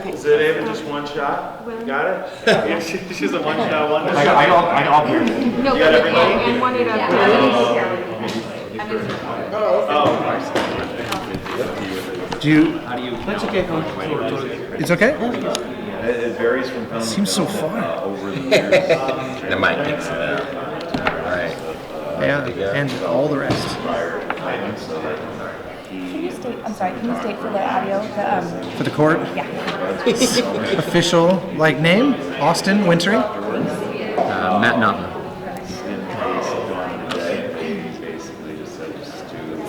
Okay. Is it even just one shot? You got it? She's a one-shot wonder. I got No, You got everybody? and one Oh. How do you? That's okay. It's okay. It varies from film. Seems so far. Over the years. That might fix it up. All right. Yeah, and all the rest. Can you state, I'm sorry, can you state for the audio, For the court, yeah. official name, Austin Wintory. Matt Nava.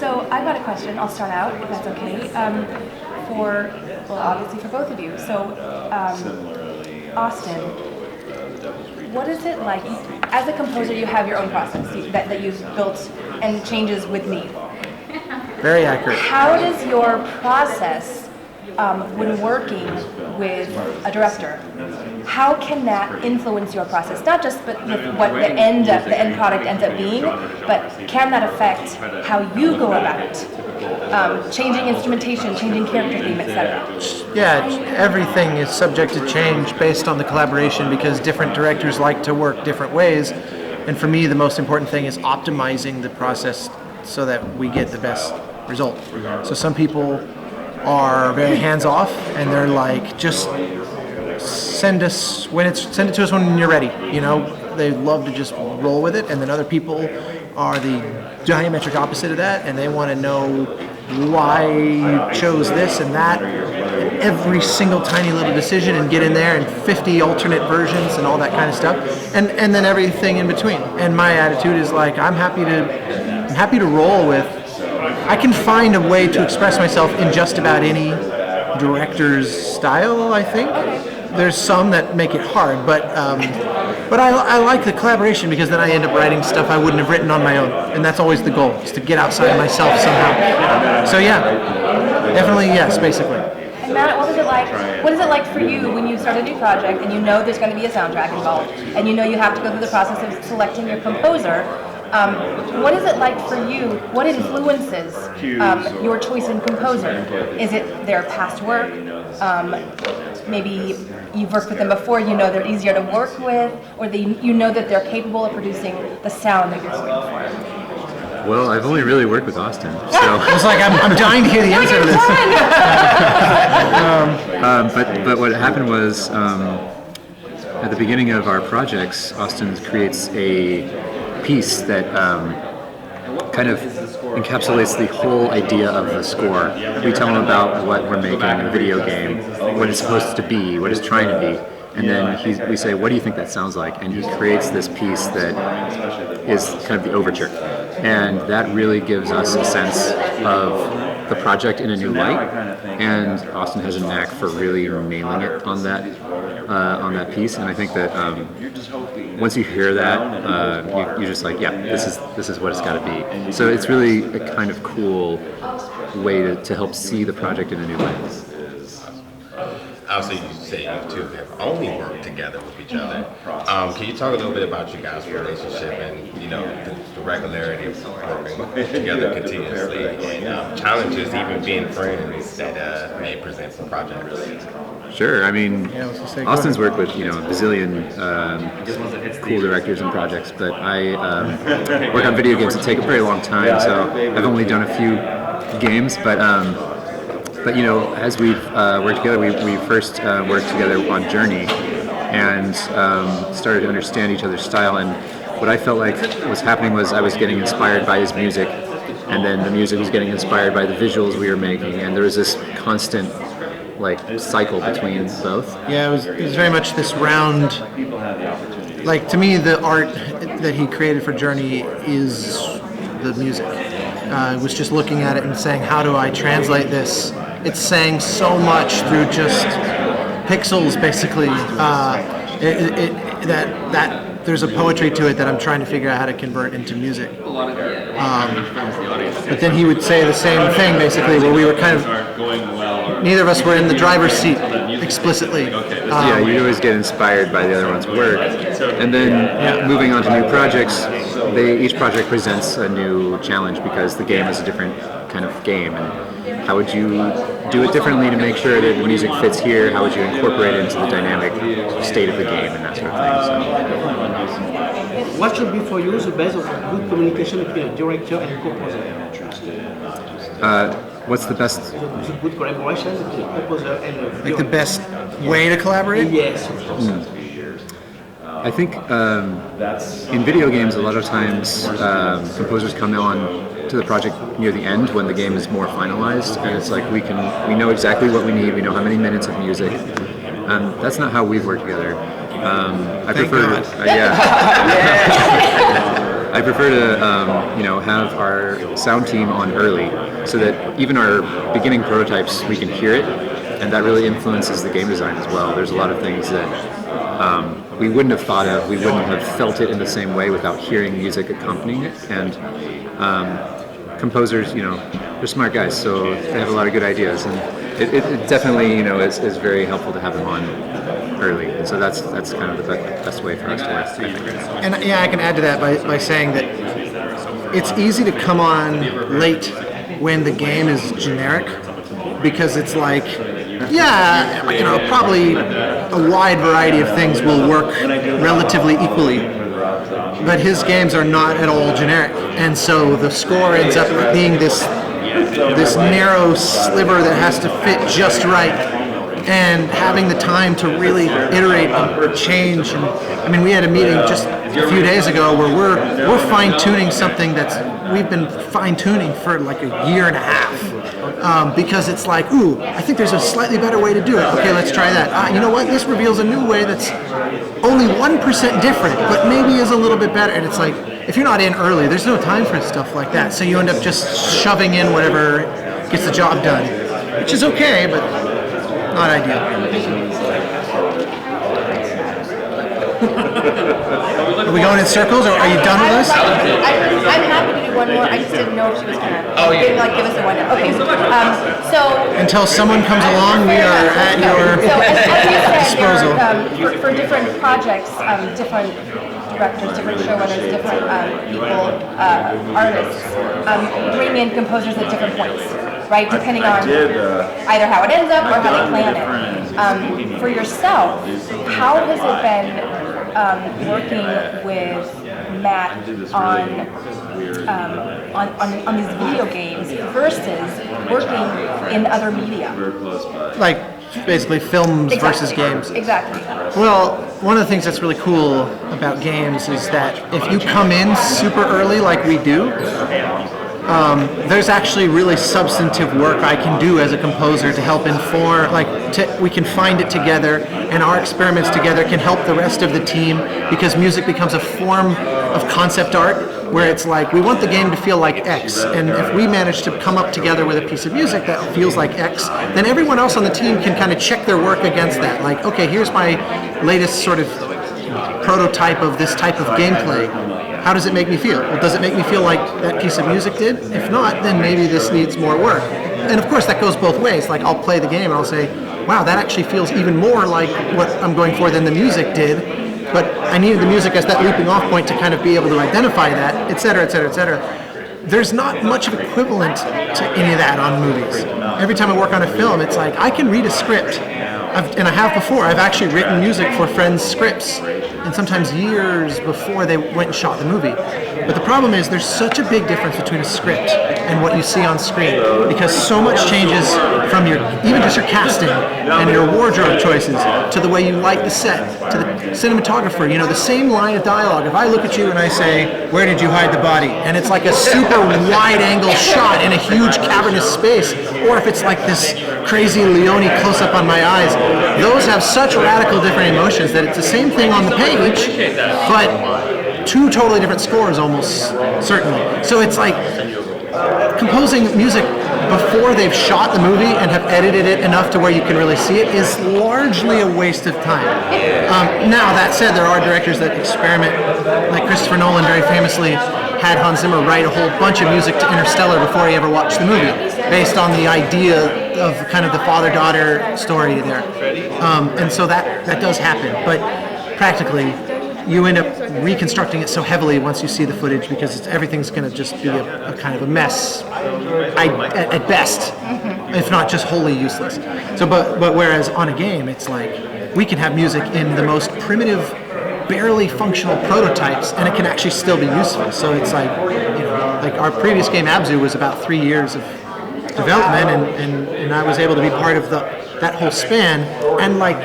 So I've got a question, I'll start out, if that's okay, obviously for both of you. So, Austin, what is it like, as a composer you have your own process that you've built and changes with need. Very accurate. How does your process, when working with a director, how can that influence your process? Not just with what the end product ends up being, but can that affect how you go about changing instrumentation, changing character theme, etc.? Yeah, everything is subject to change based on the collaboration because different directors like to work different ways. And for me, the most important thing is optimizing the process so that we get the best result. So some people are very hands-off and they're like, just send it to us when you're ready. You know, they love to just roll with it. And then other people are the diametric opposite of that, and they want to know why you chose this and that, and every single tiny little decision, and get in there and 50 alternate versions and all that kind of stuff, and then everything in between. And my attitude is like, I'm happy to roll with. I can find a way to express myself in just about any director's style, I think. There's some that make it hard, but I like the collaboration because then I end up writing stuff I wouldn't have written on my own, and that's always the goal, is to get outside of myself somehow. So yeah, definitely yes, basically. And Matt, what is it like for you when you start a new project and you know there's going to be a soundtrack involved, and you know you have to go through the process of selecting your composer? What is it like for you? What influences your choice in composer? Is it their past work? Maybe you've worked with them before, you know they're easier to work with, or you know that they're capable of producing the sound that you're looking for? Well, I've only really worked with Austin, so I was like, I'm dying to hear the answer to this. but what happened was at the beginning of our projects, Austin creates a piece that kind of encapsulates the whole idea of the score. We tell him about what we're making, a video game, what it's supposed to be, what it's trying to be, and then we say, what do you think that sounds like? And he creates this piece that is kind of the overture. And that really gives us a sense of the project in a new light, and Austin has a knack for really nailing it on that piece. And I think that once you hear that, you're just like, yeah, this is what it's got to be. So it's really a kind of cool way to help see the project in a new light. Obviously, you say you two have only worked together with each other. Can you talk a little bit about your guys' relationship and the regularity of working together continuously, and challenges, even being friends, that may present some projects? Sure. I mean, Austin's worked with a bazillion cool directors and projects, but I work on video games that take a very long time. So I've only done a few games, but as we've worked together, we first worked together on Journey and started to understand each other's style. And what I felt like was happening was I was getting inspired by his music, and then the music was getting inspired by the visuals we were making, and there was this constant cycle between both. Yeah, it was very much this round. To me, the art that he created for Journey is the music. I was just looking at it and saying, how do I translate this? It's saying so much through just pixels, basically. That there's a poetry to it that I'm trying to figure out how to convert into music. But then he would say the same thing, basically, where we were kind of, neither of us were in the driver's seat explicitly. You always get inspired by the other one's work, and then moving on to new projects. each project presents a new challenge because the game is a different kind of game. And how would you do it differently to make sure that the music fits here? How would you incorporate it into the dynamic state of the game and that sort of thing? What should be for you the base of good communication between a director and a composer? What's the best? The good collaboration between a composer and a director. Like the best way to collaborate? Yes, of course. I think in video games, a lot of times composers come on to the project near the end when the game is more finalized, and it's like we know exactly what we need. We know how many minutes of music. That's not how we've worked together. I prefer, I prefer to have our sound team on early, so that even our beginning prototypes we can hear it, and that really influences the game design as well. There's a lot of things that we wouldn't have thought of, we wouldn't have felt it in the same way without hearing music accompanying it. And composers, they're smart guys, so they have a lot of good ideas, and it definitely, is very helpful to have them on early. And so that's kind of the best way for us to work, I think. And I can add to that by saying that it's easy to come on late when the game is generic, because it's like, probably a wide variety of things will work relatively equally, but his games are not at all generic, and so the score ends up being this narrow sliver that has to fit just right, and having the time to really iterate and change. And we had a meeting just a few days ago where we're fine-tuning something we've been fine-tuning for like a year and a half. Because it's like, I think there's a slightly better way to do it. Okay, let's try that. You know what? This reveals a new way that's only 1% different, but maybe is a little bit better. And it's like, if you're not in early, there's no time for stuff like that. So you end up just shoving in whatever gets the job done, which is okay, but not ideal. Are we going in circles, or are you done with us? I'm happy to do one more. I just didn't know if she was gonna give us a one. Okay. Until someone comes along, we are at your disposal. For different projects, different directors, different showrunners, different people, artists, bring in composers at different points, right? Depending on either how it ends up or how they plan it. For yourself, how has it been working with Matt on these video games versus working in other media? Like basically films versus games. Exactly. Well, one of the things that's really cool about games is that if you come in super early like we do, there's actually really substantive work I can do as a composer to help inform, we can find it together, and our experiments together can help the rest of the team, because music becomes a form of concept art where it's like, we want the game to feel like X, and if we manage to come up together with a piece of music that feels like X, then everyone else on the team can kind of check their work against that. Like, okay, here's my latest sort of prototype of this type of gameplay. How does it make me feel? Well, does it make me feel like that piece of music did? If not, then maybe this needs more work. And of course, that goes both ways. Like, I'll play the game and I'll say, wow, that actually feels even more like what I'm going for than the music did. But I needed the music as that looping off point to kind of be able to identify that, et cetera, et cetera, et cetera. There's not much of equivalent to any of that on movies. Every time I work on a film, it's like, I can read a script. And I have before. I've actually written music for friends' scripts, and sometimes years before they went and shot the movie. But the problem is there's such a big difference between a script and what you see on screen, because so much changes from even just your casting and your wardrobe choices to the way you light the set, to the cinematographer. The same line of dialogue. If I look at you and I say, "Where did you hide the body?" and it's like a super wide-angle shot in a huge cavernous space, or if it's like this crazy Leone close-up on my eyes, those have such radical different emotions that it's the same thing on the page, but two totally different scores almost certainly. So it's like composing music before they've shot the movie and have edited it enough to where you can really see it is largely a waste of time. Now, that said, there are directors that experiment, like Christopher Nolan very famously had Hans Zimmer write a whole bunch of music to Interstellar before he ever watched the movie, based on the idea of kind of the father-daughter story there. And so that does happen, but practically, you end up reconstructing it so heavily once you see the footage because everything's going to just be a kind of a mess at best, if not just wholly useless. So, but whereas on a game, it's like we can have music in the most primitive, barely functional prototypes, and it can actually still be useful. So it's like, like our previous game Abzu was about 3 years of development, and I was able to be part of that whole span, and like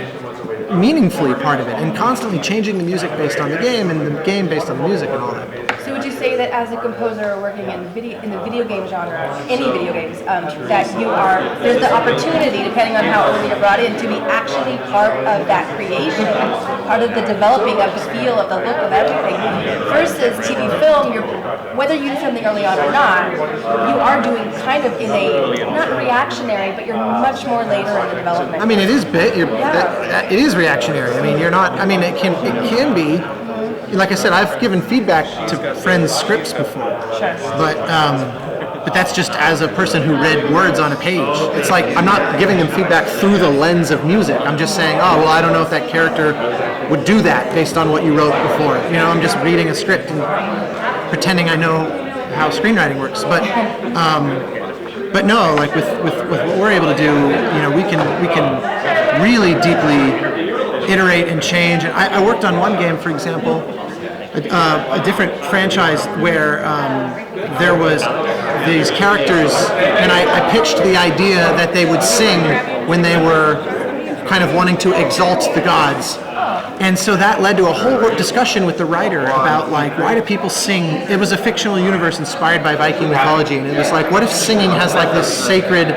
meaningfully part of it, and constantly changing the music based on the game, and the game based on the music and all that. So would you say that as a composer working in the video game genre, any video games, that there's the opportunity, depending on how early you're brought in, to be actually part of that creation, part of the developing of the feel, of the look of everything, versus TV film, whether you do something early on or not, you are doing kind of in a, not reactionary, but you're much more later in the development. I mean, it is it is reactionary. I mean, you're not, I mean, it can be. Like I said, I've given feedback to friends' scripts before, but that's just as a person who read words on a page. It's like I'm not giving them feedback through the lens of music. I'm just saying, oh, well, I don't know if that character would do that based on what you wrote before. I'm just reading a script and pretending I know how screenwriting works. But no, like with what we're able to do, we can really deeply iterate and change. And I worked on one game, for example, a different franchise where there was these characters, and I pitched the idea that they would sing when they were kind of wanting to exalt the gods. And so that led to a whole discussion with the writer about, like, why do people sing? It was a fictional universe inspired by Viking mythology, and it was like, what if singing has like this sacred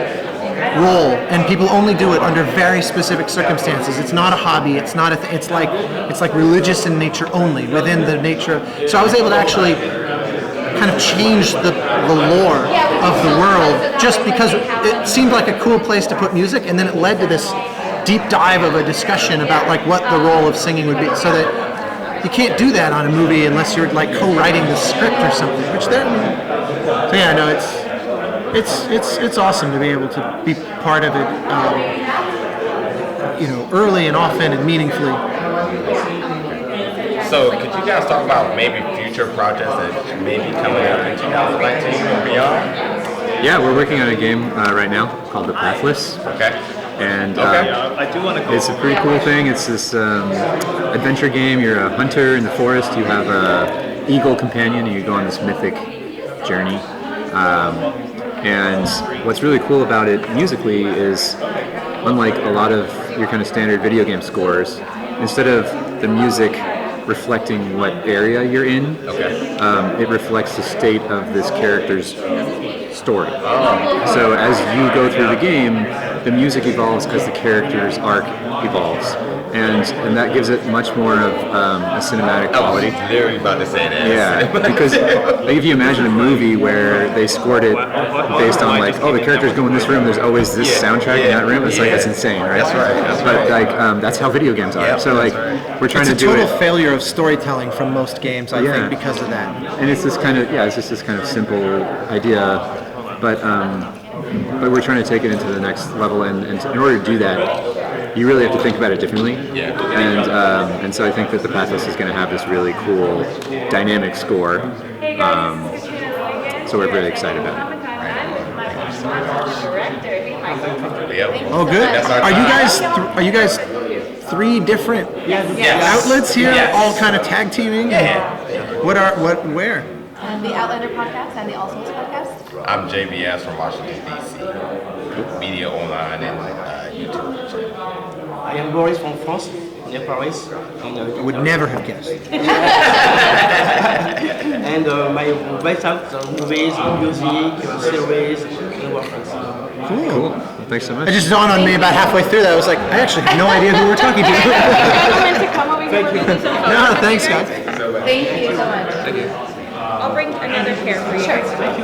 role, and people only do it under very specific circumstances? It's not a hobby. It's not it's like religious in nature only, within the nature. So I was able to actually kind of change the lore of the world just because it seemed like a cool place to put music, and then it led to this deep dive of a discussion about like what the role of singing would be. So that you can't do that on a movie unless you're like co-writing the script or something. So yeah, no, it's awesome to be able to be part of it, early and often and meaningfully. So could you guys talk about maybe future projects that may be coming up in 2019 or beyond? Yeah, we're working on a game right now called The Pathless. Okay. And I do want to go. it's a pretty cool thing. It's this adventure game. You're a hunter in the forest. You have a eagle companion, and you go on this mythic journey. And what's really cool about it musically is, unlike a lot of your kind of standard video game scores, instead of the music reflecting what area you're in, it reflects the state of this character's story. So as you go through the game, the music evolves because the character's arc evolves, and that gives it much more of a cinematic quality. I was literally about to say that. Yeah, because like, if you imagine a movie where they scored it based on like, oh, the characters go in this room, there's always this soundtrack in that room. It's like, that's insane, right? That's right. But like that's how video games are. So like we're trying to do it. It's a total failure of storytelling from most games, I think, because of that. And it's this kind of it's just this kind of simple idea, but we're trying to take it into the next level, and in order to do that, you really have to think about it differently. And so I think that The Pathless is going to have this really cool dynamic score. So we're really excited about it. Oh, good. Are you guys 3 different outlets here, all kind of tag teaming? Where? The Outlander podcast and the All Souls podcast. I'm JBS from Washington, D.C. Media Online and YouTube channel. I am Boris from France, near Paris. I would never have guessed. And my website out movies, music, series, and workshops. Cool. Thanks so much. It just dawned on me about halfway through that. I was like, I actually have no idea who we're talking to. Thank you. No, thanks, guys. Thank you so much. Thank you. I'll bring another pair for you. Sure. So this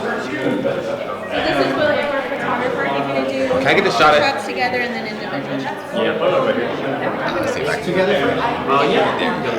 is really for a photographer. You're going to do Can I get the shot at? shots together and then individual shots. Let's see if I can. Together? There we go.